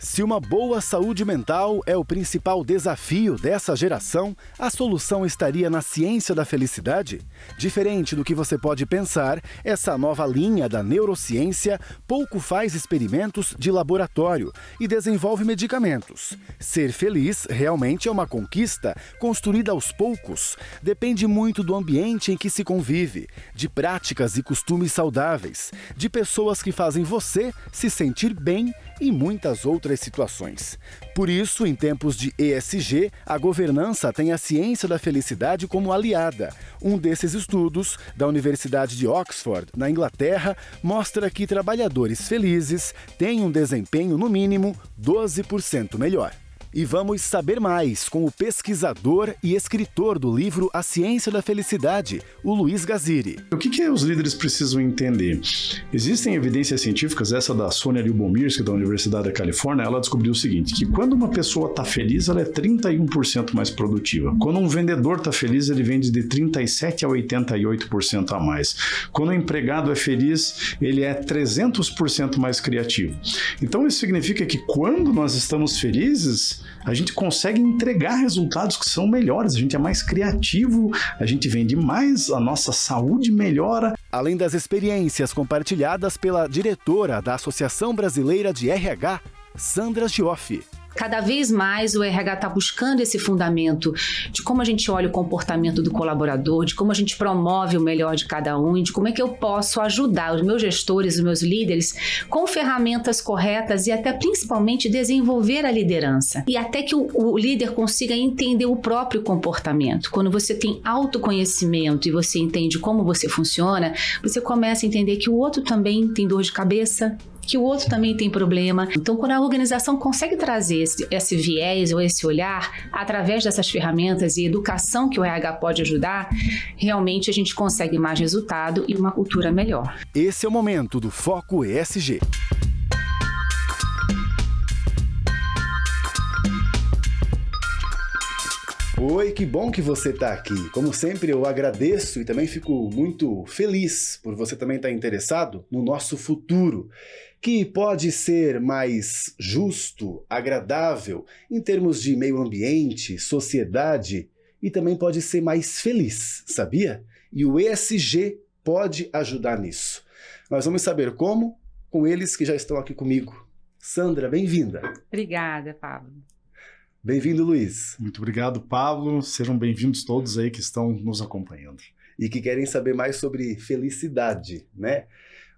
Se uma boa saúde mental é o principal desafio dessa geração, a solução estaria na ciência da felicidade? Diferente do que você pode pensar, essa nova linha da neurociência pouco faz experimentos de laboratório e desenvolve medicamentos. Ser feliz realmente é uma conquista construída aos poucos. Depende muito do ambiente em que se convive, de práticas e costumes saudáveis, de pessoas que fazem você se sentir bem e muitas outras situações. Por isso, em tempos de ESG, a governança tem a ciência da felicidade como aliada. Um desses estudos, da Universidade de Oxford, na Inglaterra, mostra que trabalhadores felizes têm um desempenho, no mínimo, 12% melhor. E vamos saber mais com o pesquisador e escritor do livro A Ciência da Felicidade, o Luiz Gaziri. O que os líderes precisam entender? Existem evidências científicas, essa da Sonia Lyubomirsky, da Universidade da Califórnia, ela descobriu o seguinte, que quando uma pessoa está feliz, ela é 31% mais produtiva. Quando um vendedor está feliz, ele vende de 37% a 88% a mais. Quando o empregado é feliz, ele é 300% mais criativo. Então isso significa que quando nós estamos felizes, a gente consegue entregar resultados que são melhores, a gente é mais criativo, a gente vende mais, a nossa saúde melhora. Além das experiências compartilhadas pela diretora da Associação Brasileira de RH, Sandra Gioff. Cada vez mais o RH está buscando esse fundamento de como a gente olha o comportamento do colaborador, de como a gente promove o melhor de cada um e de como é que eu posso ajudar os meus gestores, os meus líderes com ferramentas corretas e até principalmente desenvolver a liderança. E até que o líder consiga entender o próprio comportamento. Quando você tem autoconhecimento e você entende como você funciona, você começa a entender que o outro também tem dor de cabeça, que o outro também tem problema. Então, quando a organização consegue trazer esse viés ou esse olhar, através dessas ferramentas e educação que o RH pode ajudar, realmente a gente consegue mais resultado e uma cultura melhor. Esse é o momento do Foco ESG. Oi, que bom que você está aqui. Como sempre, eu agradeço e também fico muito feliz por você também estar interessado no nosso futuro, que pode ser mais justo, agradável, em termos de meio ambiente, sociedade, e também pode ser mais feliz, sabia? E o ESG pode ajudar nisso. Nós vamos saber como com eles que já estão aqui comigo. Sandra, bem-vinda. Obrigada, Pablo. Bem-vindo, Luiz. Muito obrigado, Pablo. Sejam bem-vindos todos aí que estão nos acompanhando. E que querem saber mais sobre felicidade, né?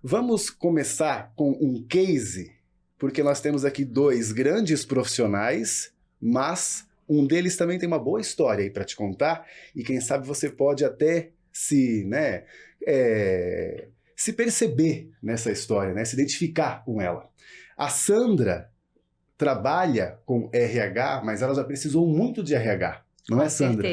Vamos começar com um case, porque nós temos aqui dois grandes profissionais, mas um deles também tem uma boa história aí para te contar, e quem sabe você pode até se perceber nessa história, né? Se identificar com ela. A Sandra trabalha com RH, mas ela já precisou muito de RH, não é, Sandra?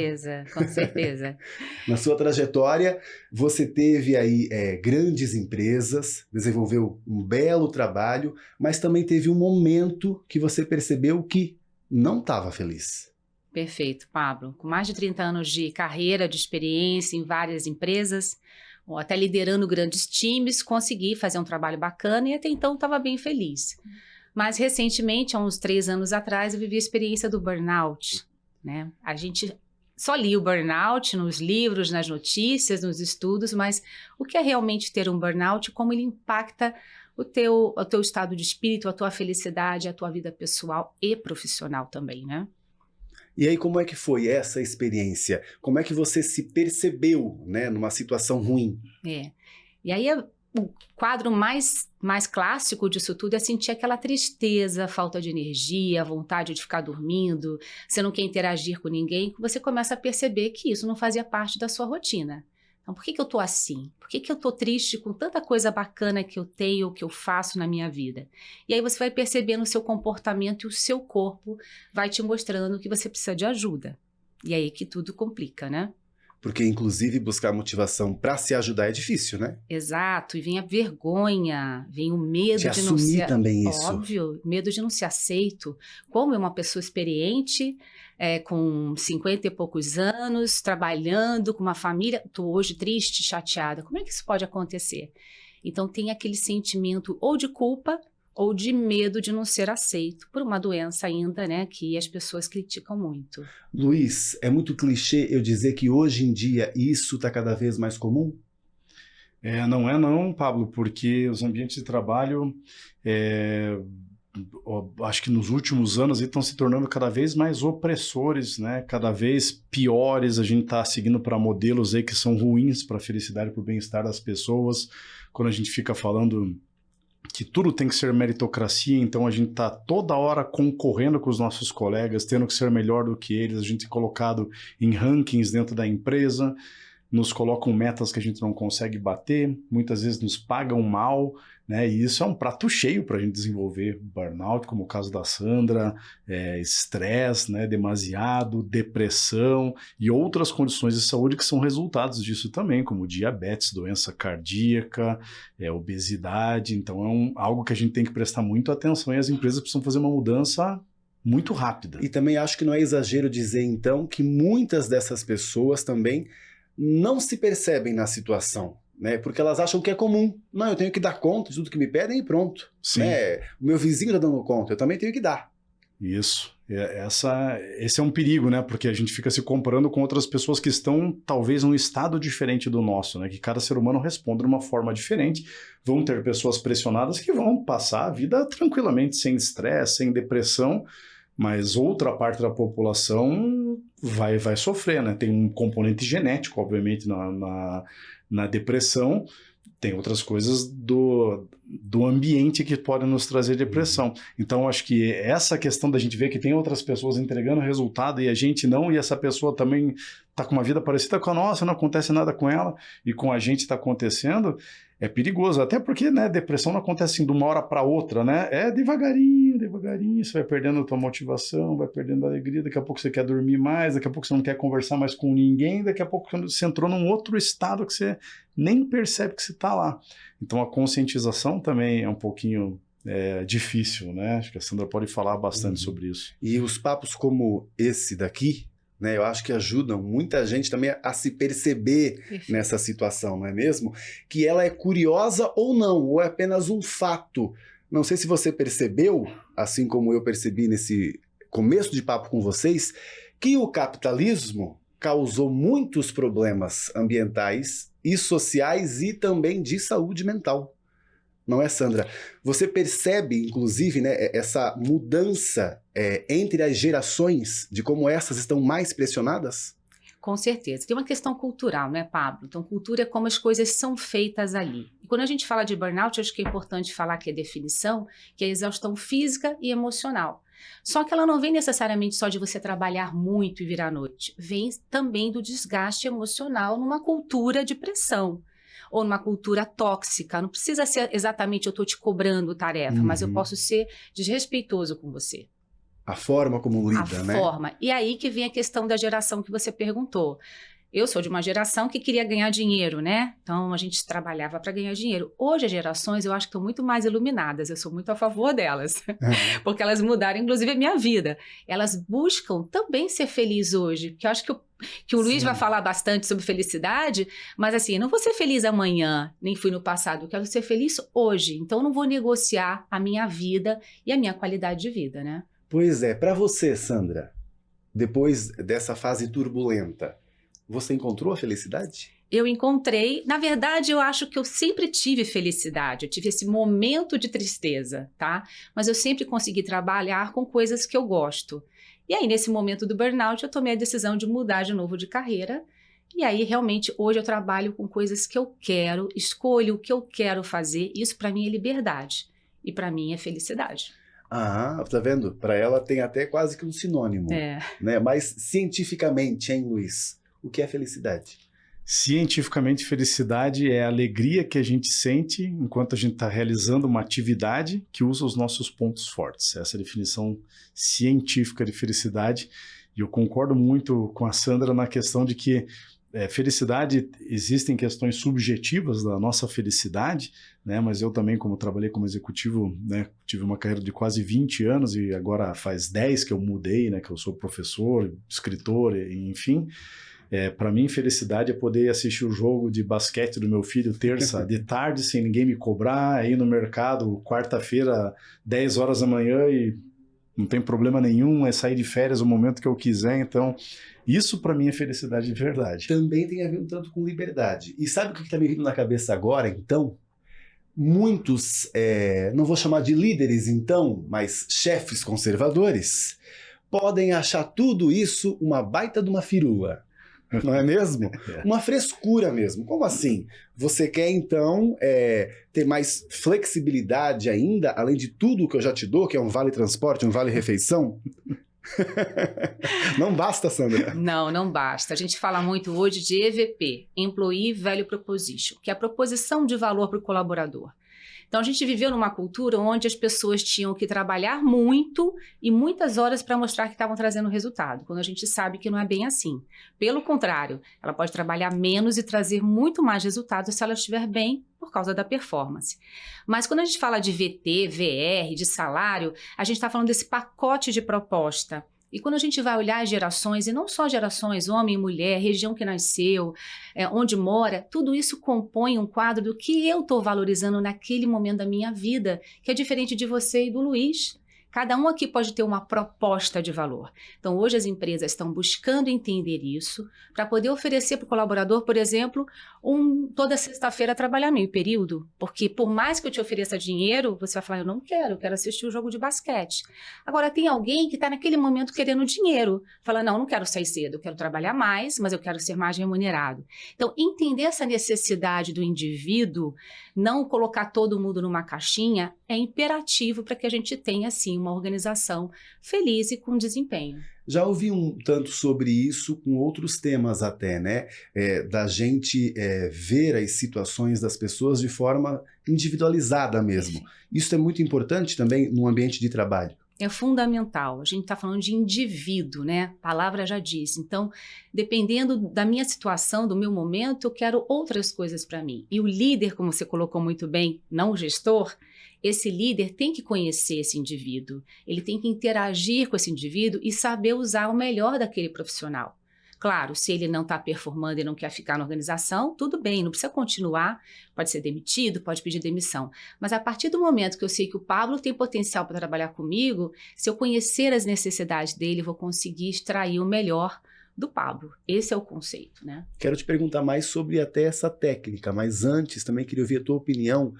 Com certeza. Na sua trajetória, você teve aí grandes empresas, desenvolveu um belo trabalho, mas também teve um momento que você percebeu que não estava feliz. Perfeito, Pablo. Com mais de 30 anos de carreira, de experiência em várias empresas, ou até liderando grandes times, consegui fazer um trabalho bacana e até então estava bem feliz. Mas, recentemente, há uns 3 anos atrás, eu vivi a experiência do burnout, né? A gente só lia o burnout nos livros, nas notícias, nos estudos, mas o que é realmente ter um burnout? Como ele impacta o teu estado de espírito, a tua felicidade, a tua vida pessoal e profissional também, né? E aí, como é que foi essa experiência? Como é que você se percebeu, né, numa situação ruim? E aí, o quadro mais clássico disso tudo é sentir aquela tristeza, falta de energia, vontade de ficar dormindo, você não quer interagir com ninguém, você começa a perceber que isso não fazia parte da sua rotina. Então, por que eu tô assim? Por que eu tô triste com tanta coisa bacana que eu tenho, que eu faço na minha vida? E aí você vai percebendo o seu comportamento e o seu corpo vai te mostrando que você precisa de ajuda. E aí que tudo complica, né? Porque, inclusive, buscar motivação para se ajudar é difícil, né? Exato, e vem a vergonha, vem o medo de não assumir ser... também isso. Óbvio, medo de não ser aceito. Como é uma pessoa experiente, com 50 e poucos anos, trabalhando com uma família, estou hoje triste, chateada. Como é que isso pode acontecer? Então tem aquele sentimento ou de culpa ou de medo de não ser aceito por uma doença ainda, né, que as pessoas criticam muito. Luiz, é muito clichê eu dizer que hoje em dia isso está cada vez mais comum? Não é não, Pablo, porque os ambientes de trabalho, acho que nos últimos anos estão se tornando cada vez mais opressores, né? Cada vez piores. A gente está seguindo para modelos aí que são ruins para a felicidade e para o bem-estar das pessoas. Quando a gente fica falando que tudo tem que ser meritocracia, então a gente está toda hora concorrendo com os nossos colegas, tendo que ser melhor do que eles, a gente é colocado em rankings dentro da empresa, nos colocam metas que a gente não consegue bater, muitas vezes nos pagam mal, né? E isso é um prato cheio para a gente desenvolver burnout, como o caso da Sandra, estresse, né? Demasiado, depressão e outras condições de saúde que são resultados disso também, como diabetes, doença cardíaca, obesidade. Então algo que a gente tem que prestar muito atenção e as empresas precisam fazer uma mudança muito rápida. E também acho que não é exagero dizer, então, que muitas dessas pessoas também não se percebem na situação, né? Porque elas acham que é comum. Não, eu tenho que dar conta de tudo que me pedem e pronto. Sim. Né? O meu vizinho está dando conta, eu também tenho que dar. Isso. Esse é um perigo, né? Porque a gente fica se comparando com outras pessoas que estão, talvez, num estado diferente do nosso, né? Que cada ser humano responde de uma forma diferente. Vão ter pessoas pressionadas que vão passar a vida tranquilamente, sem estresse, sem depressão, mas outra parte da população vai sofrer, né? Tem um componente genético, obviamente, na depressão, tem outras coisas do ambiente que podem nos trazer depressão. Então, acho que essa questão da gente ver que tem outras pessoas entregando resultado e a gente não, e essa pessoa também está com uma vida parecida com a nossa, não acontece nada com ela, e com a gente está acontecendo, é perigoso. Até porque, né, depressão não acontece assim de uma hora para outra, né? É devagarinho, você vai perdendo a tua motivação, vai perdendo a alegria, daqui a pouco você quer dormir mais, daqui a pouco você não quer conversar mais com ninguém, daqui a pouco você entrou num outro estado que você nem percebe que você está lá. Então a conscientização também é um pouquinho difícil, né? Acho que a Sandra pode falar bastante sobre isso. E os papos como esse daqui, né, eu acho que ajudam muita gente também a se perceber nessa situação, não é mesmo? Que ela é curiosa ou não, ou é apenas um fato. Não sei se você percebeu, assim como eu percebi nesse começo de papo com vocês, que o capitalismo causou muitos problemas ambientais e sociais e também de saúde mental. Não é, Sandra? Você percebe, inclusive, né, essa mudança entre as gerações, de como essas estão mais pressionadas? Com certeza. Tem uma questão cultural, né, Pablo? Então, cultura é como as coisas são feitas ali. E quando a gente fala de burnout, eu acho que é importante falar que a definição, que é a exaustão física e emocional. Só que ela não vem necessariamente só de você trabalhar muito e virar à noite. Vem também do desgaste emocional numa cultura de pressão. Ou numa cultura tóxica. Não precisa ser exatamente eu estou te cobrando tarefa, mas eu posso ser desrespeitoso com você. A forma como lida, né? A forma. E aí que vem a questão da geração que você perguntou. Eu sou de uma geração que queria ganhar dinheiro, né? Então a gente trabalhava para ganhar dinheiro. Hoje as gerações eu acho que estão muito mais iluminadas, eu sou muito a favor delas, porque elas mudaram inclusive a minha vida. Elas buscam também ser felizes hoje, porque eu acho que o Luiz vai falar bastante sobre felicidade, mas assim, eu não vou ser feliz amanhã, nem fui no passado, eu quero ser feliz hoje. Então eu não vou negociar a minha vida e a minha qualidade de vida, né? Pois é, para você, Sandra, depois dessa fase turbulenta, você encontrou a felicidade? Eu encontrei, na verdade eu acho que eu sempre tive felicidade, eu tive esse momento de tristeza, tá? Mas eu sempre consegui trabalhar com coisas que eu gosto. E aí nesse momento do burnout eu tomei a decisão de mudar de novo de carreira. E aí realmente hoje eu trabalho com coisas que eu quero, escolho o que eu quero fazer, isso para mim é liberdade e para mim é felicidade. Ah, tá vendo? Para ela tem até quase que um sinônimo, né? Mas cientificamente, hein, Luiz? O que é felicidade? Cientificamente, felicidade é a alegria que a gente sente enquanto a gente está realizando uma atividade que usa os nossos pontos fortes. Essa é a definição científica de felicidade. E eu concordo muito com a Sandra na questão de que felicidade, existem questões subjetivas da nossa felicidade, né? Mas eu também, como trabalhei como executivo, né, tive uma carreira de quase 20 anos e agora faz 10 que eu mudei, né, que eu sou professor, escritor, enfim. Para mim, felicidade é poder assistir o jogo de basquete do meu filho terça de tarde, sem ninguém me cobrar, ir no mercado quarta-feira, 10 horas da manhã e não tem problema nenhum, é sair de férias o momento que eu quiser. Então, isso para mim é felicidade de verdade. Também tem a ver um tanto com liberdade. E sabe o que está me vindo na cabeça agora, então? Muitos, não vou chamar de líderes então, mas chefes conservadores, podem achar tudo isso uma baita de uma firula. Não é mesmo? Uma frescura mesmo. Como assim? Você quer, então, ter mais flexibilidade ainda, além de tudo que eu já te dou, que é um vale-transporte, um vale-refeição? Não basta, Sandra. Não basta. A gente fala muito hoje de EVP, Employee Value Proposition, que é a proposição de valor para o colaborador. Então, a gente viveu numa cultura onde as pessoas tinham que trabalhar muito e muitas horas para mostrar que estavam trazendo resultado, quando a gente sabe que não é bem assim. Pelo contrário, ela pode trabalhar menos e trazer muito mais resultado se ela estiver bem por causa da performance. Mas quando a gente fala de VT, VR, de salário, a gente está falando desse pacote de proposta. E quando a gente vai olhar as gerações, e não só gerações, homem e mulher, região que nasceu, onde mora, tudo isso compõe um quadro do que eu estou valorizando naquele momento da minha vida, que é diferente de você e do Luiz. Cada um aqui pode ter uma proposta de valor. Então, hoje as empresas estão buscando entender isso para poder oferecer para o colaborador, por exemplo, toda sexta-feira trabalhar meio período. Porque por mais que eu te ofereça dinheiro, você vai falar, eu quero assistir o jogo de basquete. Agora, tem alguém que está naquele momento querendo dinheiro. Fala, não quero sair cedo, eu quero trabalhar mais, mas eu quero ser mais remunerado. Então, entender essa necessidade do indivíduo, não colocar todo mundo numa caixinha, é imperativo para que a gente tenha, assim, uma organização feliz e com desempenho. Já ouvi um tanto sobre isso com outros temas até, né? Da gente ver as situações das pessoas de forma individualizada mesmo. Isso é muito importante também no ambiente de trabalho. É fundamental. A gente está falando de indivíduo, né? A palavra já diz. Então, dependendo da minha situação, do meu momento, eu quero outras coisas para mim. E o líder, como você colocou muito bem, não o gestor, esse líder tem que conhecer esse indivíduo. Ele tem que interagir com esse indivíduo e saber usar o melhor daquele profissional. Claro, se ele não está performando e não quer ficar na organização, tudo bem, não precisa continuar, pode ser demitido, pode pedir demissão. Mas a partir do momento que eu sei que o Pablo tem potencial para trabalhar comigo, se eu conhecer as necessidades dele, eu vou conseguir extrair o melhor do Pablo. Esse é o conceito, né? Quero te perguntar mais sobre até essa técnica, mas antes também queria ouvir a tua opinião,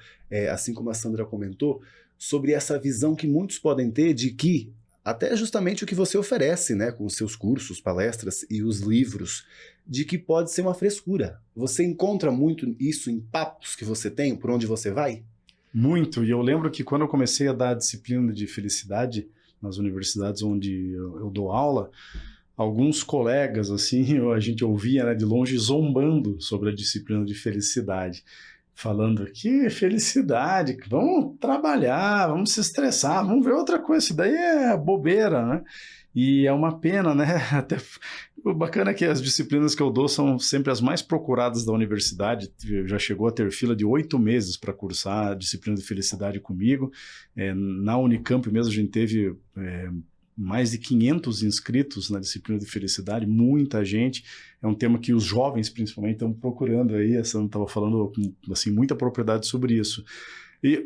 assim como a Sandra comentou, sobre essa visão que muitos podem ter de que até justamente o que você oferece, né, com os seus cursos, palestras e os livros, de que pode ser uma frescura. Você encontra muito isso em papos que você tem, por onde você vai? Muito, e eu lembro que quando eu comecei a dar a disciplina de felicidade nas universidades onde eu dou aula, alguns colegas, assim, a gente ouvia, né, de longe zombando sobre a disciplina de felicidade. Falando que felicidade, vamos trabalhar, vamos se estressar, vamos ver outra coisa, isso daí é bobeira, né? E é uma pena, né? Até o bacana é que as disciplinas que eu dou são sempre as mais procuradas da universidade. Já chegou a ter fila de 8 meses para cursar a disciplina de felicidade comigo. Na Unicamp mesmo a gente teve mais de 500 inscritos na disciplina de felicidade, muita gente. É um tema que os jovens, principalmente, estão procurando aí. A Sandra estava falando com assim, muita propriedade sobre isso.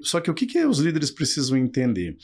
Só que o que os líderes precisam entender?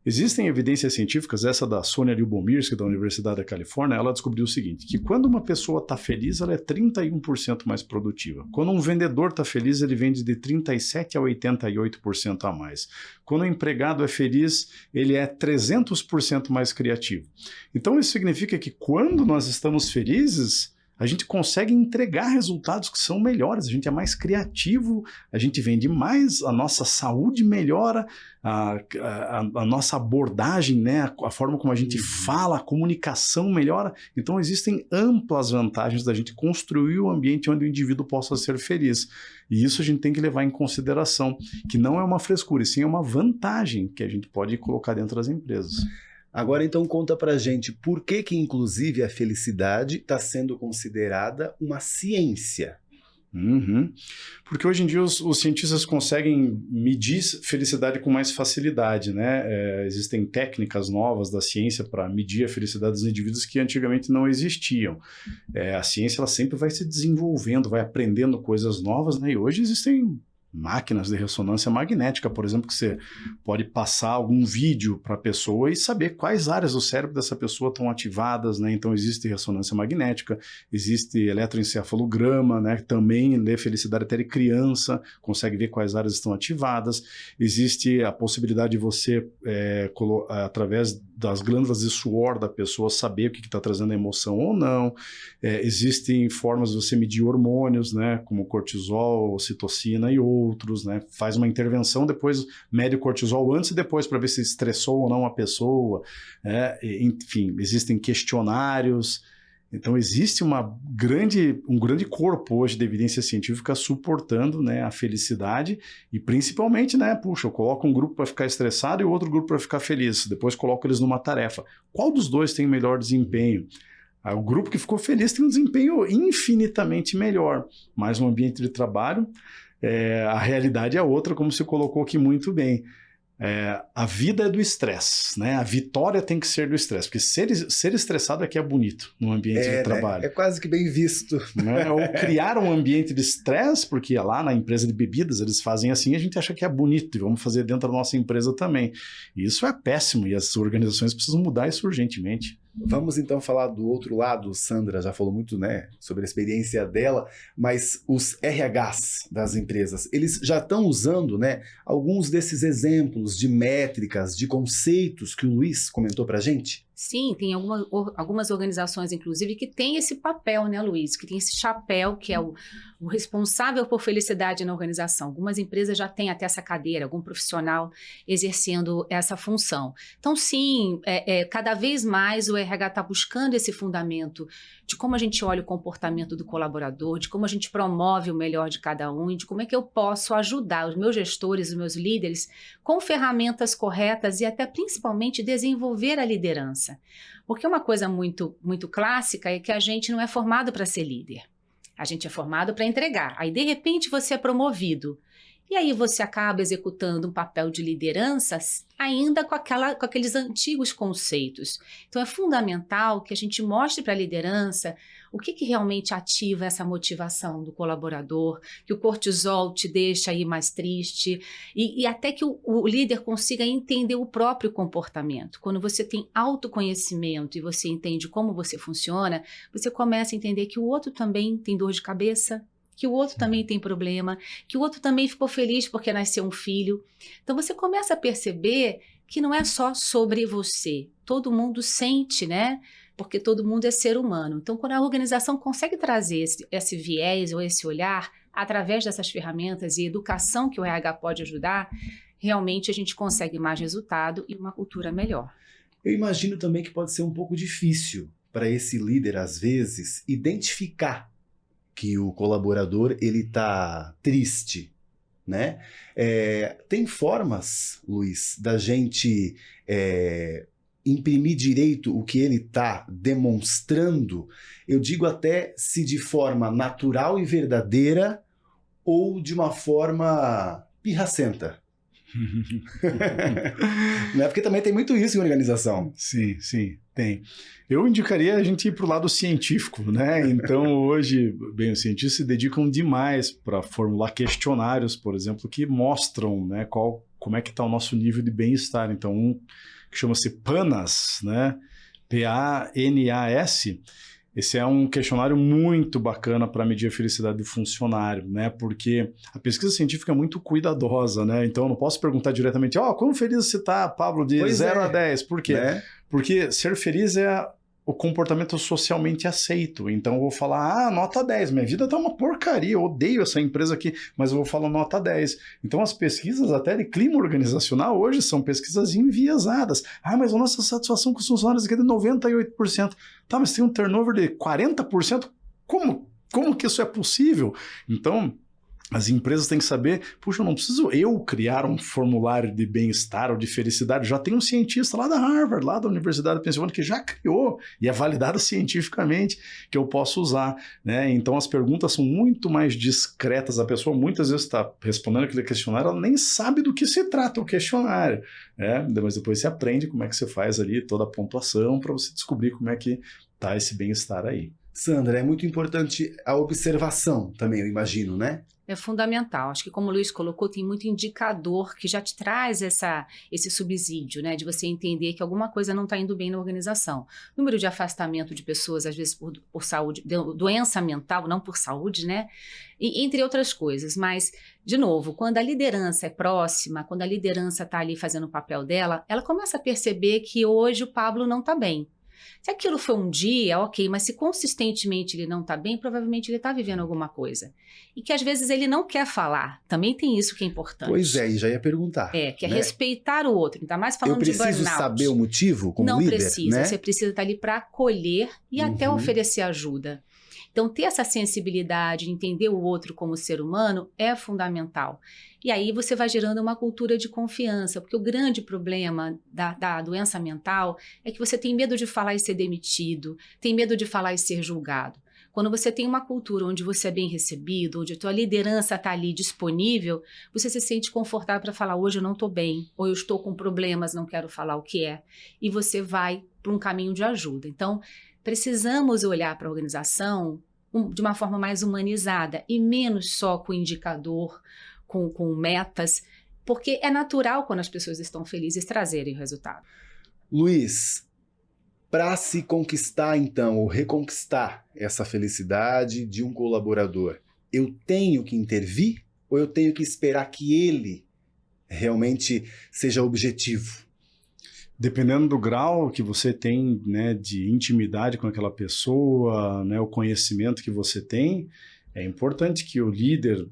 Existem evidências científicas, essa da Sonia Lyubomirsky, da Universidade da Califórnia, ela descobriu o seguinte, que quando uma pessoa está feliz, ela é 31% mais produtiva. Quando um vendedor está feliz, ele vende de 37% a 88% a mais. Quando o empregado é feliz, ele é 300% mais criativo. Então isso significa que quando nós estamos felizes, a gente consegue entregar resultados que são melhores, a gente é mais criativo, a gente vende mais, a nossa saúde melhora, a nossa abordagem, né, a forma como a gente fala, a comunicação melhora. Então existem amplas vantagens da gente construir um ambiente onde o indivíduo possa ser feliz. E isso a gente tem que levar em consideração, que não é uma frescura, e sim é uma vantagem que a gente pode colocar dentro das empresas. Agora, então, conta pra gente por que inclusive, a felicidade está sendo considerada uma ciência. Uhum. Porque hoje em dia os cientistas conseguem medir felicidade com mais facilidade, né? Existem técnicas novas da ciência para medir a felicidade dos indivíduos que antigamente não existiam. A ciência ela sempre vai se desenvolvendo, vai aprendendo coisas novas, né? E hoje existem máquinas de ressonância magnética, por exemplo, que você pode passar algum vídeo para a pessoa e saber quais áreas do cérebro dessa pessoa estão ativadas, né? Então existe ressonância magnética, existe eletroencefalograma, né? Que também lê felicidade até de criança, consegue ver quais áreas estão ativadas. Existe a possibilidade de você, através das glândulas de suor da pessoa, saber o que está trazendo a emoção ou não. Existem formas de você medir hormônios, né? Como cortisol, ocitocina e outros, né? Faz uma intervenção, depois mede o cortisol antes e depois para ver se estressou ou não a pessoa. Enfim, existem questionários. Então existe um grande corpo hoje de evidência científica suportando, né, a felicidade e principalmente, né, puxa, eu coloco um grupo para ficar estressado e outro grupo para ficar feliz, depois coloco eles numa tarefa. Qual dos dois tem melhor desempenho? O grupo que ficou feliz tem um desempenho infinitamente melhor, mas no ambiente de trabalho a realidade é outra, como você colocou aqui muito bem. A vida é do estresse, né? A vitória tem que ser do estresse, porque ser estressado é que é bonito no ambiente de trabalho. Né? É quase que bem visto. Né? Ou criar um ambiente de estresse, porque lá na empresa de bebidas eles fazem assim, a gente acha que é bonito e vamos fazer dentro da nossa empresa também. E isso é péssimo e as organizações precisam mudar isso urgentemente. Vamos então falar do outro lado. Sandra já falou muito, né, sobre a experiência dela, mas os RHs das empresas, eles já estão usando, né, alguns desses exemplos de métricas, de conceitos que o Luiz comentou pra gente? Sim, tem algumas organizações, inclusive, que têm esse papel, né, Luiz? Que tem esse chapéu, que é o responsável por felicidade na organização. Algumas empresas já têm até essa cadeira, algum profissional exercendo essa função. Então, sim, cada vez mais o RH está buscando esse fundamento de como a gente olha o comportamento do colaborador, de como a gente promove o melhor de cada um e de como é que eu posso ajudar os meus gestores, os meus líderes com ferramentas corretas e até principalmente desenvolver a liderança. Porque uma coisa muito, muito clássica é que a gente não é formado para ser líder. A gente é formado para entregar. Aí, de repente, você é promovido. E aí você acaba executando um papel de liderança ainda com aqueles antigos conceitos. Então, é fundamental que a gente mostre para a liderança o que realmente ativa essa motivação do colaborador, que o cortisol te deixa aí mais triste e até que o líder consiga entender o próprio comportamento. Quando você tem autoconhecimento e você entende como você funciona, você começa a entender que o outro também tem dor de cabeça, que o outro também tem problema, que o outro também ficou feliz porque nasceu um filho. Então você começa a perceber que não é só sobre você. Todo mundo sente, né? Porque todo mundo é ser humano. Então, quando a organização consegue trazer esse viés ou esse olhar, através dessas ferramentas e educação que o RH pode ajudar, realmente a gente consegue mais resultado e uma cultura melhor. Eu imagino também que pode ser um pouco difícil para esse líder, às vezes, identificar que o colaborador ele está triste, né? Tem formas, Luiz, da gente imprimir direito o que ele está demonstrando, eu digo até se de forma natural e verdadeira ou de uma forma pirracenta. Não é porque também tem muito isso em organização. Sim, tem. Eu indicaria a gente ir para o lado científico, né? Então, hoje, os cientistas se dedicam demais para formular questionários, por exemplo, que mostram, né, como é que está o nosso nível de bem-estar. Então, um que chama-se PANAS, né? PANAS. Esse é um questionário muito bacana para medir a felicidade do funcionário, né? Porque a pesquisa científica é muito cuidadosa, né? Então eu não posso perguntar diretamente, quão feliz você está, Pablo, de 0 a 10. Por quê? Né? Porque ser feliz é o comportamento socialmente aceito. Então eu vou falar, nota 10, minha vida tá uma porcaria, eu odeio essa empresa aqui, mas eu vou falar nota 10. Então as pesquisas até de clima organizacional hoje são pesquisas enviesadas. Mas a nossa satisfação com os funcionários aqui é de 98%. Tá, mas tem um turnover de 40%? Como que isso é possível? Então, As empresas têm que saber, puxa, não preciso eu criar um formulário de bem-estar ou de felicidade, já tem um cientista lá da Harvard, lá da Universidade da Pensilvânia, que já criou e é validado cientificamente que eu posso usar, né? Então as perguntas são muito mais discretas, a pessoa muitas vezes está respondendo aquele questionário, ela nem sabe do que se trata o questionário, né? Mas depois você aprende como é que você faz ali toda a pontuação para você descobrir como é que está esse bem-estar aí. Sandra, é muito importante a observação também, eu imagino, né? É fundamental. Acho que, como o Luiz colocou, tem muito indicador que já te traz esse subsídio, né? De você entender que alguma coisa não está indo bem na organização. Número de afastamento de pessoas, às vezes por saúde, doença mental, não por saúde, né? E, entre outras coisas. Mas, de novo, quando a liderança é próxima, quando a liderança está ali fazendo o papel dela, ela começa a perceber que hoje o Pablo não está bem. Se aquilo foi um dia, ok, mas se consistentemente ele não está bem, provavelmente ele está vivendo alguma coisa. E que às vezes ele não quer falar. Também tem isso que é importante. Pois é, e já ia perguntar. Que é respeitar o outro. Ainda mais falando de burnout. Eu preciso saber o motivo como não líder, precisa, né? Você precisa estar ali para acolher e até oferecer ajuda. Então, ter essa sensibilidade, entender o outro como ser humano é fundamental. E aí você vai gerando uma cultura de confiança, porque o grande problema da doença mental é que você tem medo de falar e ser demitido, tem medo de falar e ser julgado. Quando você tem uma cultura onde você é bem recebido, onde a tua liderança está ali disponível, você se sente confortável para falar, hoje eu não estou bem, ou eu estou com problemas, não quero falar o que é, e você vai para um caminho de ajuda. Então, precisamos olhar para a organização de uma forma mais humanizada e menos só com indicador, com metas, porque é natural quando as pessoas estão felizes trazerem o resultado. Luiz, para se conquistar então, ou reconquistar essa felicidade de um colaborador, eu tenho que intervir ou eu tenho que esperar que ele realmente seja objetivo? Dependendo do grau que você tem, né, de intimidade com aquela pessoa, né, o conhecimento que você tem, é importante que o líder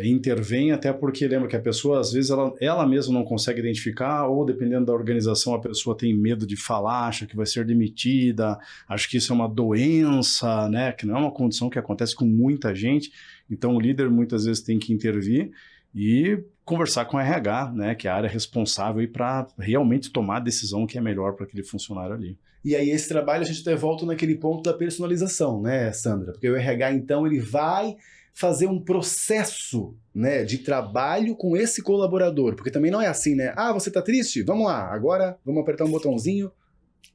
intervenha, até porque lembra que a pessoa, às vezes, ela mesma não consegue identificar, ou dependendo da organização, a pessoa tem medo de falar, acha que vai ser demitida, acha que isso é uma doença, né, que não é uma condição que acontece com muita gente. Então, o líder muitas vezes tem que intervir e conversar com a RH, né, que é a área responsável para realmente tomar a decisão que é melhor para aquele funcionário ali. E aí esse trabalho a gente até volta naquele ponto da personalização, né, Sandra? Porque o RH, então, ele vai fazer um processo, né, de trabalho com esse colaborador, porque também não é assim, né? Ah, você tá triste? Vamos lá, agora vamos apertar um botãozinho.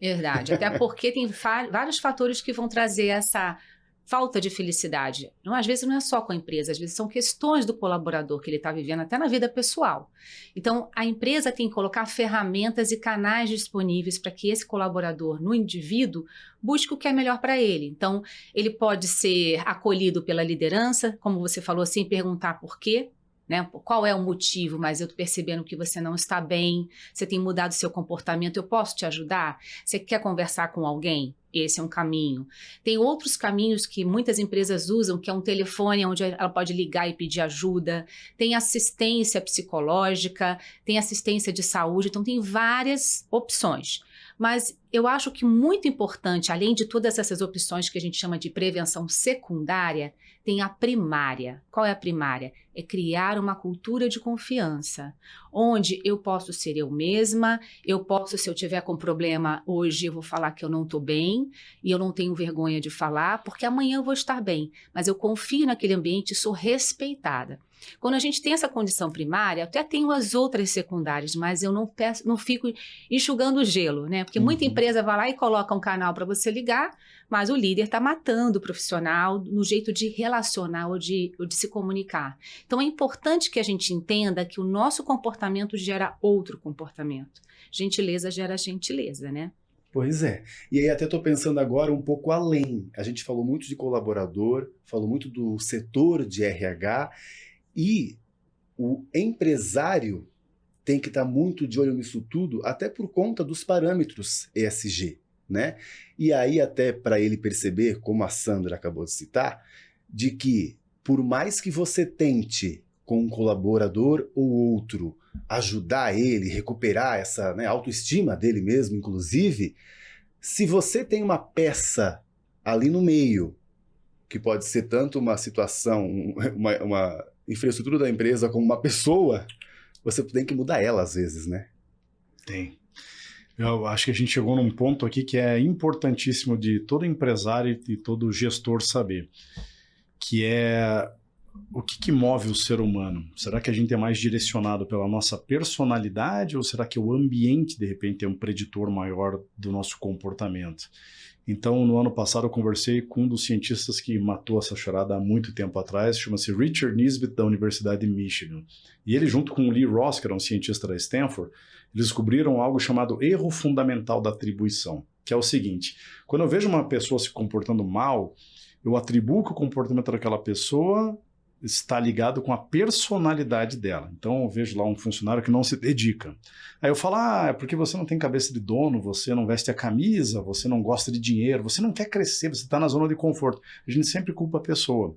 Verdade, até porque tem vários fatores que vão trazer essa falta de felicidade. Não, às vezes não é só com a empresa, às vezes são questões do colaborador que ele está vivendo até na vida pessoal. Então, a empresa tem que colocar ferramentas e canais disponíveis para que esse colaborador, no indivíduo, busque o que é melhor para ele. Então, ele pode ser acolhido pela liderança, como você falou, sem perguntar por quê, né? Qual é o motivo, mas eu estou percebendo que você não está bem, você tem mudado seu comportamento, eu posso te ajudar? Você quer conversar com alguém? Esse é um caminho. Tem outros caminhos que muitas empresas usam, que é um telefone onde ela pode ligar e pedir ajuda, tem assistência psicológica, tem assistência de saúde, então tem várias opções. Mas eu acho que muito importante, além de todas essas opções que a gente chama de prevenção secundária, tem a primária. Qual é a primária? É criar uma cultura de confiança, onde eu posso ser eu mesma, eu posso, se eu tiver com problema hoje, eu vou falar que eu não estou bem, e eu não tenho vergonha de falar, porque amanhã eu vou estar bem, mas eu confio naquele ambiente e sou respeitada. Quando a gente tem essa condição primária, eu até tenho as outras secundárias, mas eu não fico enxugando o gelo, né? Porque muita empresa vai lá e coloca um canal para você ligar, mas o líder está matando o profissional no jeito de relacionar ou de se comunicar. Então, é importante que a gente entenda que o nosso comportamento gera outro comportamento. Gentileza gera gentileza, né? Pois é. E aí até estou pensando agora um pouco além. A gente falou muito de colaborador, falou muito do setor de RH, e o empresário tem que estar muito de olho nisso tudo, até por conta dos parâmetros ESG, né? E aí até para ele perceber, como a Sandra acabou de citar, de que por mais que você tente com um colaborador ou outro ajudar ele, recuperar essa, né, autoestima dele mesmo, inclusive, se você tem uma peça ali no meio, que pode ser tanto uma situação, uma infraestrutura da empresa como uma pessoa, você tem que mudar ela às vezes, né? Tem. Eu acho que a gente chegou num ponto aqui que é importantíssimo de todo empresário e todo gestor saber, que é o que move o ser humano. Será que a gente é mais direcionado pela nossa personalidade ou será que o ambiente, de repente, é um preditor maior do nosso comportamento? Então, no ano passado, eu conversei com um dos cientistas que matou essa charada há muito tempo atrás, chama-se Richard Nisbett, da Universidade de Michigan. E ele, junto com o Lee Ross, que era um cientista da Stanford, eles descobriram algo chamado erro fundamental da atribuição, que é o seguinte: quando eu vejo uma pessoa se comportando mal, eu atribuo que o comportamento daquela pessoa está ligado com a personalidade dela. Então, eu vejo lá um funcionário que não se dedica. Aí eu falo, é porque você não tem cabeça de dono, você não veste a camisa, você não gosta de dinheiro, você não quer crescer, você está na zona de conforto. A gente sempre culpa a pessoa.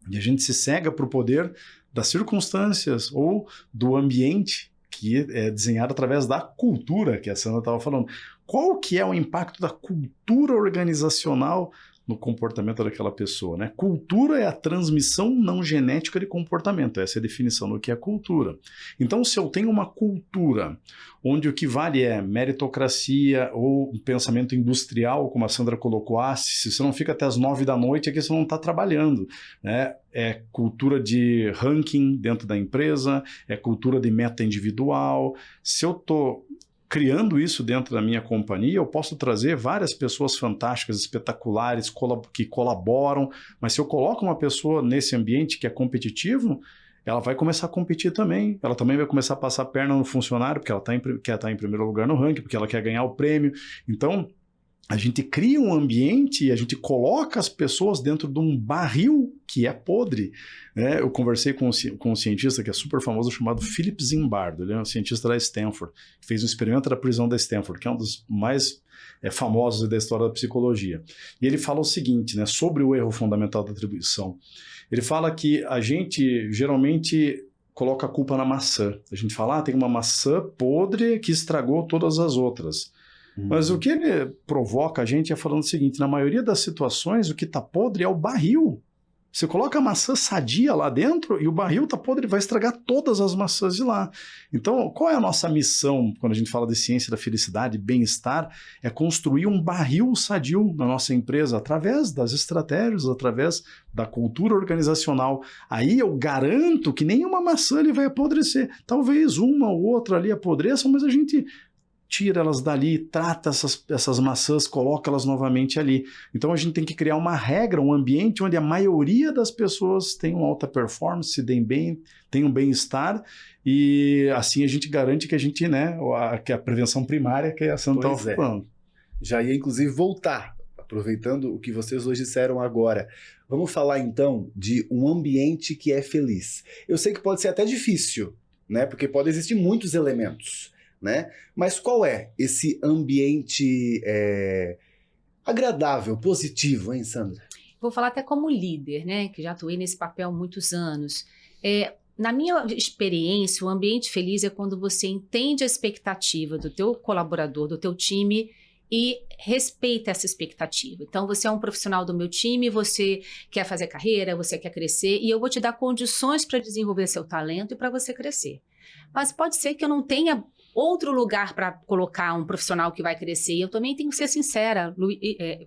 E a gente se cega para o poder das circunstâncias ou do ambiente que é desenhado através da cultura, que a Sandra estava falando. Qual que é o impacto da cultura organizacional no comportamento daquela pessoa, né? Cultura é a transmissão não genética de comportamento, essa é a definição do que é cultura. Então, se eu tenho uma cultura onde o que vale é meritocracia ou um pensamento industrial, como a Sandra colocou, se você não fica até as 9 da noite, é que você não está trabalhando, né? É cultura de ranking dentro da empresa, é cultura de meta individual. Se eu estou criando isso dentro da minha companhia, eu posso trazer várias pessoas fantásticas, espetaculares, que colaboram, mas se eu coloco uma pessoa nesse ambiente que é competitivo, ela vai começar a competir também. Ela também vai começar a passar a perna no funcionário, porque ela quer estar em primeiro lugar no ranking, porque ela quer ganhar o prêmio. Então, a gente cria um ambiente e a gente coloca as pessoas dentro de um barril que é podre, né? Eu conversei com um cientista que é super famoso chamado Philip Zimbardo. Ele é um cientista da Stanford, que fez um experimento da prisão da Stanford, que é um dos mais famosos da história da psicologia. E ele fala o seguinte, né, sobre o erro fundamental da atribuição. Ele fala que a gente geralmente coloca a culpa na maçã. A gente fala, tem uma maçã podre que estragou todas as outras. Mas o que ele provoca a gente é falando o seguinte: na maioria das situações, o que está podre é o barril. Você coloca a maçã sadia lá dentro e o barril está podre, vai estragar todas as maçãs de lá. Então, qual é a nossa missão quando a gente fala de ciência da felicidade, bem-estar? É construir um barril sadio na nossa empresa através das estratégias, através da cultura organizacional. Aí eu garanto que nenhuma maçã ali vai apodrecer. Talvez uma ou outra ali apodreça, mas a gente tira elas dali, trata essas maçãs, coloca elas novamente ali. Então a gente tem que criar uma regra, um ambiente onde a maioria das pessoas tenham alta performance, se deem bem, tenham bem-estar, e assim a gente garante que a gente, né, que a prevenção primária que a Sandra estava falando. Já ia inclusive voltar, aproveitando o que vocês hoje disseram agora. Vamos falar então de um ambiente que é feliz. Eu sei que pode ser até difícil, né, porque pode existir muitos elementos, né? Mas qual é esse ambiente agradável, positivo, hein, Sandra? Vou falar até como líder, né? Que já atuei nesse papel há muitos anos. Na minha experiência, o ambiente feliz é quando você entende a expectativa do teu colaborador, do teu time e respeita essa expectativa. Então, você é um profissional do meu time, você quer fazer carreira, você quer crescer e eu vou te dar condições para desenvolver seu talento e para você crescer. Mas pode ser que eu não tenha outro lugar para colocar um profissional que vai crescer. E eu também tenho que ser sincera,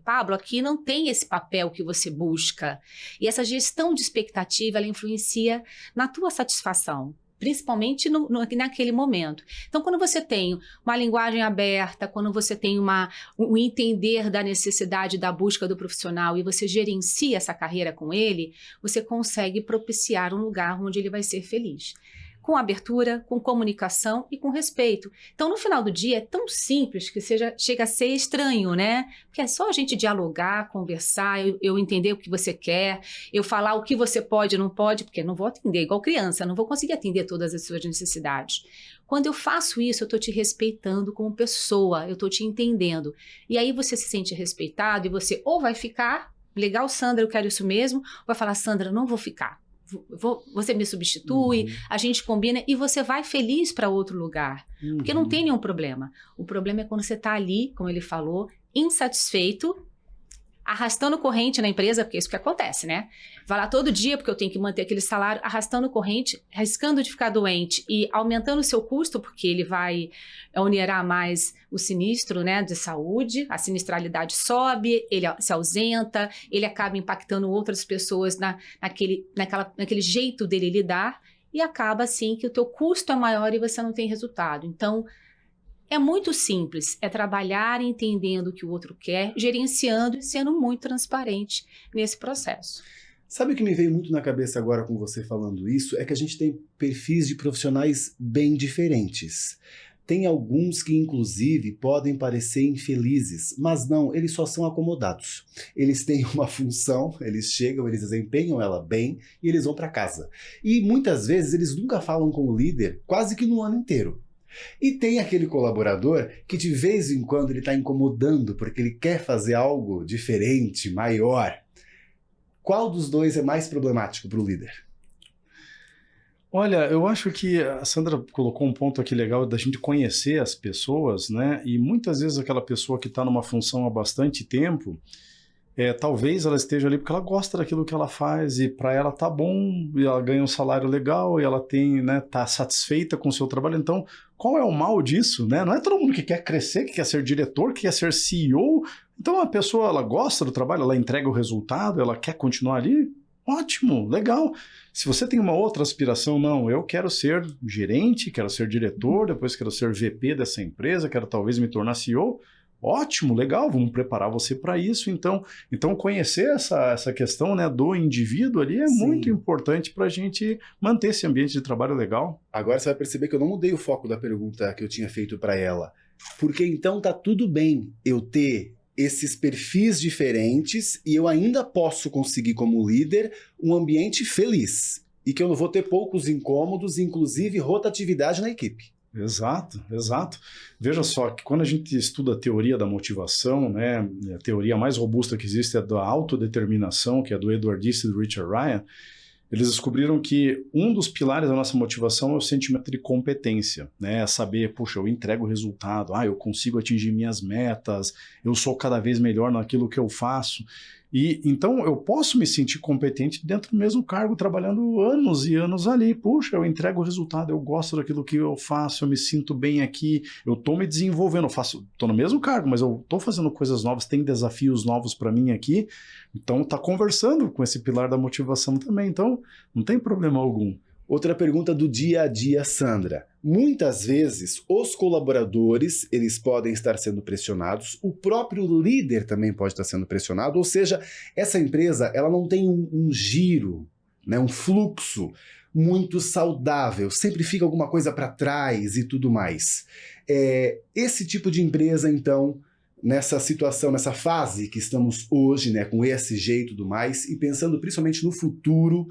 Pablo, aqui não tem esse papel que você busca. E essa gestão de expectativa, ela influencia na tua satisfação, principalmente naquele momento. Então, quando você tem uma linguagem aberta, quando você tem um entender da necessidade da busca do profissional e você gerencia essa carreira com ele, você consegue propiciar um lugar onde ele vai ser feliz. Com abertura, com comunicação e com respeito. Então, no final do dia, é tão simples que chega a ser estranho, né? Porque é só a gente dialogar, conversar, eu entender o que você quer, eu falar o que você pode e não pode, porque eu não vou atender igual criança, não vou conseguir atender todas as suas necessidades. Quando eu faço isso, eu estou te respeitando como pessoa, eu estou te entendendo. E aí você se sente respeitado e você ou vai ficar, legal, Sandra, eu quero isso mesmo, ou vai falar, Sandra, não vou ficar. Você me substitui, a gente combina e você vai feliz para outro lugar. Porque não tem nenhum problema. O problema é quando você está ali, como ele falou, insatisfeito, arrastando corrente na empresa, porque é isso que acontece, né? Vai lá todo dia, porque eu tenho que manter aquele salário, arrastando corrente, arriscando de ficar doente e aumentando o seu custo, porque ele vai onerar mais o sinistro, né, de saúde, a sinistralidade sobe, ele se ausenta, ele acaba impactando outras pessoas naquele jeito dele lidar, e acaba assim que o teu custo é maior e você não tem resultado. Então, é muito simples, é trabalhar entendendo o que o outro quer, gerenciando e sendo muito transparente nesse processo. Sabe o que me veio muito na cabeça agora com você falando isso? É que a gente tem perfis de profissionais bem diferentes. Tem alguns que, inclusive, podem parecer infelizes, mas não, eles só são acomodados. Eles têm uma função, eles chegam, eles desempenham ela bem e eles vão para casa. E muitas vezes eles nunca falam com o líder, quase que no ano inteiro. E tem aquele colaborador que de vez em quando ele está incomodando porque ele quer fazer algo diferente, maior. Qual dos dois é mais problemático para o líder? Olha, eu acho que a Sandra colocou um ponto aqui legal da gente conhecer as pessoas, né? E muitas vezes aquela pessoa que está numa função há bastante tempo, talvez ela esteja ali porque ela gosta daquilo que ela faz e para ela tá bom, e ela ganha um salário legal e ela tem, né, tá satisfeita com o seu trabalho. Então, qual é o mal disso, né? Não é todo mundo que quer crescer, que quer ser diretor, que quer ser CEO. Então a pessoa, ela gosta do trabalho, ela entrega o resultado, ela quer continuar ali. Ótimo, legal. Se você tem uma outra aspiração, não, eu quero ser gerente, quero ser diretor, depois quero ser VP dessa empresa, quero talvez me tornar CEO. Ótimo, legal, vamos preparar você para isso. Então conhecer essa questão, né, do indivíduo ali é Sim. muito importante para a gente manter esse ambiente de trabalho legal. Agora você vai perceber que eu não mudei o foco da pergunta que eu tinha feito para ela. Porque então tá tudo bem eu ter esses perfis diferentes e eu ainda posso conseguir como líder um ambiente feliz. E que eu não vou ter poucos incômodos, inclusive rotatividade na equipe. Exato, exato. Veja só que quando a gente estuda a teoria da motivação, né, a teoria mais robusta que existe é da autodeterminação, que é do Edward Deci e do Richard Ryan, eles descobriram que um dos pilares da nossa motivação é o sentimento de competência, né? É saber, puxa, eu entrego o resultado, eu consigo atingir minhas metas, eu sou cada vez melhor naquilo que eu faço. E então eu posso me sentir competente dentro do mesmo cargo, trabalhando anos e anos ali. Puxa, eu entrego o resultado, eu gosto daquilo que eu faço, eu me sinto bem aqui, eu estou me desenvolvendo, estou no mesmo cargo, mas eu estou fazendo coisas novas, tem desafios novos para mim aqui. Então está conversando com esse pilar da motivação também, então não tem problema algum. Outra pergunta do dia a dia, Sandra. Muitas vezes, os colaboradores, eles podem estar sendo pressionados, o próprio líder também pode estar sendo pressionado, ou seja, essa empresa ela não tem um giro, né, um fluxo muito saudável, sempre fica alguma coisa para trás e tudo mais. Esse tipo de empresa, então, nessa situação, nessa fase que estamos hoje, né, com esse jeito e tudo mais, e pensando principalmente no futuro,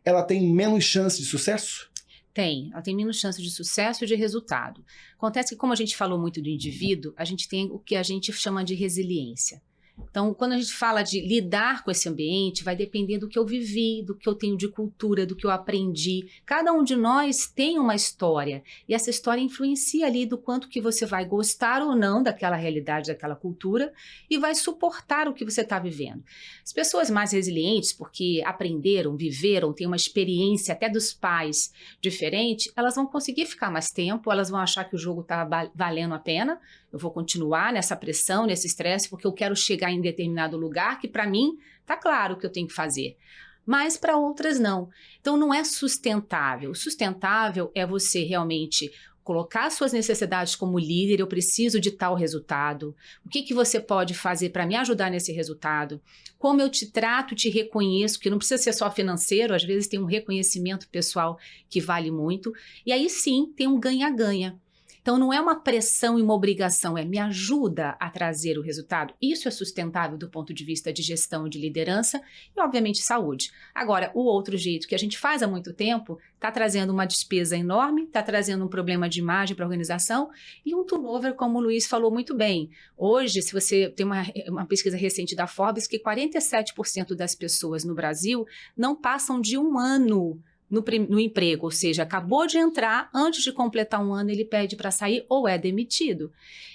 ela tem menos chance de sucesso? Ela tem menos chance de sucesso e de resultado. Acontece que, como a gente falou muito do indivíduo, a gente tem o que a gente chama de resiliência. Então, quando a gente fala de lidar com esse ambiente, vai depender do que eu vivi, do que eu tenho de cultura, do que eu aprendi. Cada um de nós tem uma história, e essa história influencia ali do quanto que você vai gostar ou não daquela realidade, daquela cultura, e vai suportar o que você está vivendo. As pessoas mais resilientes, porque aprenderam, viveram, têm uma experiência até dos pais diferente, elas vão conseguir ficar mais tempo, elas vão achar que o jogo está valendo a pena, eu vou continuar nessa pressão, nesse estresse, porque eu quero chegar em determinado lugar que, para mim, está claro o que eu tenho que fazer. Mas para outras, não. Então, não é sustentável. O sustentável é você realmente colocar suas necessidades como líder, eu preciso de tal resultado. O que você pode fazer para me ajudar nesse resultado? Como eu te trato, te reconheço, que não precisa ser só financeiro, às vezes tem um reconhecimento pessoal que vale muito. E aí, sim, tem um ganha-ganha. Então, não é uma pressão e uma obrigação, me ajuda a trazer o resultado. Isso é sustentável do ponto de vista de gestão, de liderança e, obviamente, saúde. Agora, o outro jeito que a gente faz há muito tempo está trazendo uma despesa enorme, está trazendo um problema de imagem para a organização e um turnover, como o Luiz falou muito bem. Hoje, se você tem uma pesquisa recente da Forbes, que 47% das pessoas no Brasil não passam de um ano no emprego, ou seja, acabou de entrar, antes de completar um ano ele pede para sair ou é demitido.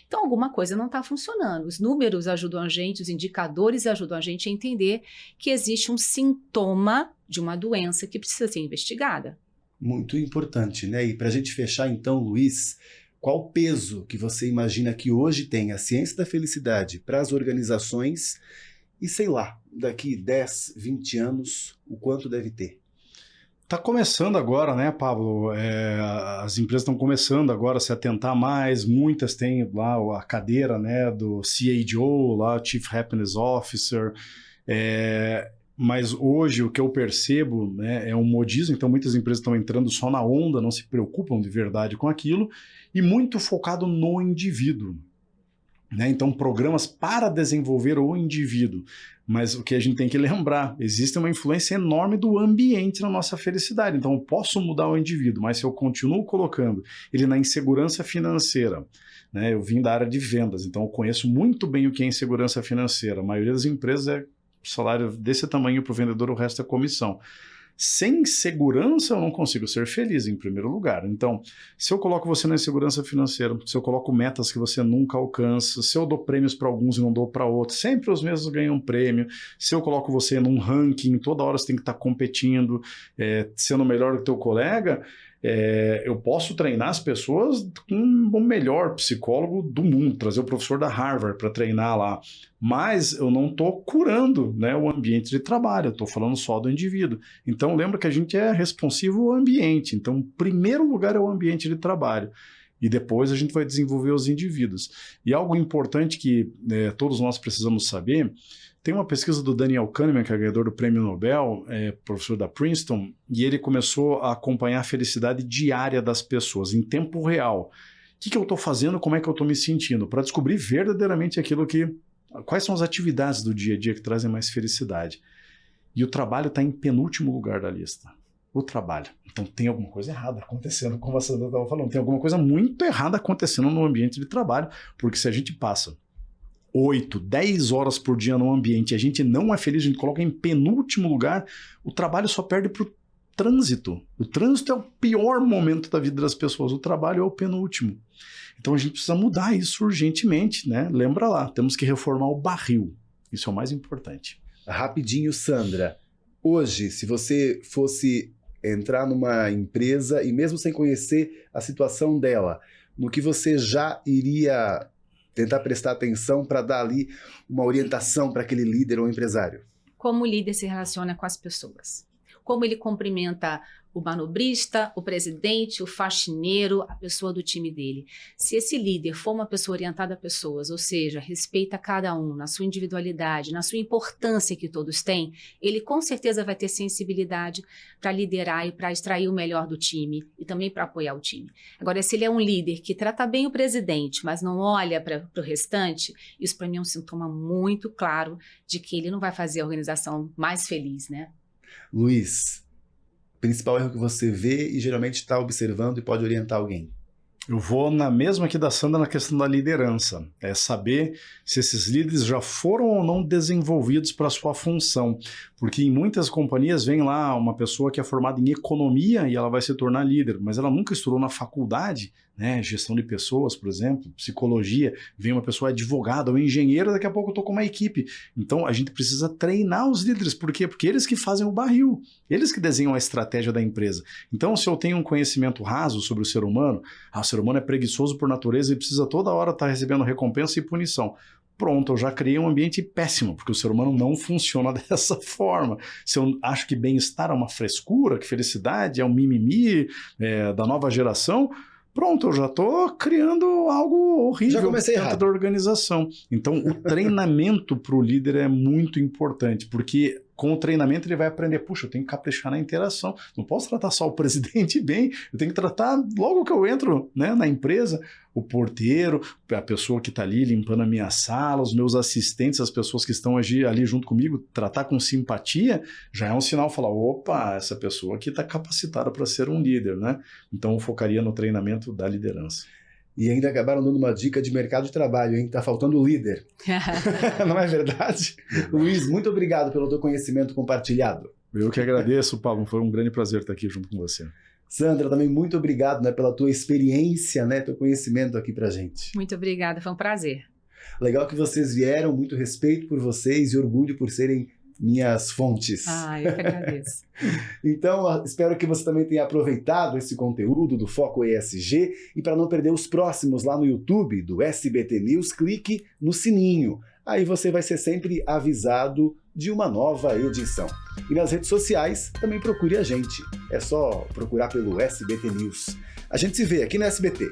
Então alguma coisa não está funcionando. Os números ajudam a gente, os indicadores ajudam a gente a entender que existe um sintoma de uma doença que precisa ser investigada. Muito importante, né? E para a gente fechar então, Luiz, qual o peso que você imagina que hoje tem a ciência da felicidade para as organizações e, sei lá, daqui 10, 20 anos, o quanto deve ter? Está começando agora, né, Pablo? As empresas estão começando agora a se atentar mais, muitas têm lá a cadeira, né, do CHO, lá, Chief Happiness Officer, mas hoje o que eu percebo, né, é um modismo, então muitas empresas estão entrando só na onda, não se preocupam de verdade com aquilo, e muito focado no indivíduo. Né? Então, programas para desenvolver o indivíduo. Mas o que a gente tem que lembrar, existe uma influência enorme do ambiente na nossa felicidade. Então, eu posso mudar o indivíduo, mas se eu continuo colocando ele na insegurança financeira, né? Eu vim da área de vendas, então eu conheço muito bem o que é insegurança financeira. A maioria das empresas é salário desse tamanho para o vendedor, o resto é comissão. Sem segurança eu não consigo ser feliz, em primeiro lugar. Então, se eu coloco você na insegurança financeira, se eu coloco metas que você nunca alcança, se eu dou prêmios para alguns e não dou para outros, sempre os mesmos ganham prêmio, se eu coloco você num ranking, toda hora você tem que estar competindo, sendo melhor que o teu colega, eu posso treinar as pessoas com o melhor psicólogo do mundo, trazer o professor da Harvard para treinar lá, mas eu não estou curando, né, o ambiente de trabalho, eu estou falando só do indivíduo. Então lembra que a gente é responsivo ao ambiente, então o primeiro lugar é o ambiente de trabalho. E depois a gente vai desenvolver os indivíduos. E algo importante que todos nós precisamos saber, tem uma pesquisa do Daniel Kahneman, que é ganhador do Prêmio Nobel, professor da Princeton, e ele começou a acompanhar a felicidade diária das pessoas, em tempo real. O que eu estou fazendo, como é que eu estou me sentindo, para descobrir verdadeiramente quais são as atividades do dia a dia que trazem mais felicidade. E o trabalho está em penúltimo lugar da lista. O trabalho. Então tem alguma coisa errada acontecendo, como você estava falando, tem alguma coisa muito errada acontecendo no ambiente de trabalho, porque se a gente passa 8, 10 horas por dia no ambiente e a gente não é feliz, a gente coloca em penúltimo lugar, o trabalho só perde para o trânsito. O trânsito é o pior momento da vida das pessoas, o trabalho é o penúltimo. Então a gente precisa mudar isso urgentemente, né? Lembra lá, temos que reformar o barril. Isso é o mais importante. Rapidinho, Sandra. Hoje, se você fosse entrar numa empresa e mesmo sem conhecer a situação dela, no que você já iria tentar prestar atenção para dar ali uma orientação para aquele líder ou empresário? Como o líder se relaciona com as pessoas. Como ele cumprimenta o manobrista, o presidente, o faxineiro, a pessoa do time dele. Se esse líder for uma pessoa orientada a pessoas, ou seja, respeita cada um na sua individualidade, na sua importância que todos têm, ele com certeza vai ter sensibilidade para liderar e para extrair o melhor do time e também para apoiar o time. Agora, se ele é um líder que trata bem o presidente, mas não olha para o restante, isso para mim é um sintoma muito claro de que ele não vai fazer a organização mais feliz, né? Luiz, principal erro que você vê e geralmente está observando e pode orientar alguém? Eu vou na mesma aqui da Sandra na questão da liderança. É saber se esses líderes já foram ou não desenvolvidos para a sua função. Porque em muitas companhias vem lá uma pessoa que é formada em economia e ela vai se tornar líder, mas ela nunca estudou na faculdade, né? Gestão de pessoas, por exemplo, psicologia. Vem uma pessoa advogada ou engenheira, daqui a pouco eu estou com uma equipe. Então a gente precisa treinar os líderes. Por quê? Porque eles que fazem o barril, eles que desenham a estratégia da empresa. Então se eu tenho um conhecimento raso sobre o ser humano, o ser humano é preguiçoso por natureza e precisa toda hora estar recebendo recompensa e punição. Pronto, eu já criei um ambiente péssimo, porque o ser humano não funciona dessa forma. Se eu acho que bem-estar é uma frescura, que felicidade é um mimimi da nova geração, pronto, eu já estou criando algo horrível dentro da organização. Então, o treinamento para o líder é muito importante, porque com o treinamento ele vai aprender, puxa, eu tenho que caprichar na interação, não posso tratar só o presidente bem, eu tenho que tratar, logo que eu entro, né, na empresa, o porteiro, a pessoa que está ali limpando a minha sala, os meus assistentes, as pessoas que estão ali junto comigo, tratar com simpatia, já é um sinal, falar, opa, essa pessoa aqui está capacitada para ser um líder, né? Então eu focaria no treinamento da liderança. E ainda acabaram dando uma dica de mercado de trabalho, hein? Tá faltando líder. Não é verdade? Luiz, muito obrigado pelo teu conhecimento compartilhado. Eu que agradeço, Pablo. Foi um grande prazer estar aqui junto com você. Sandra, também muito obrigado, né, pela tua experiência, né, teu conhecimento aqui pra gente. Muito obrigada, foi um prazer. Legal que vocês vieram, muito respeito por vocês e orgulho por serem minhas fontes. Eu que agradeço. Então, espero que você também tenha aproveitado esse conteúdo do Foco ESG e para não perder os próximos lá no YouTube do SBT News, clique no sininho. Aí você vai ser sempre avisado de uma nova edição. E nas redes sociais, também procure a gente. É só procurar pelo SBT News. A gente se vê aqui no SBT.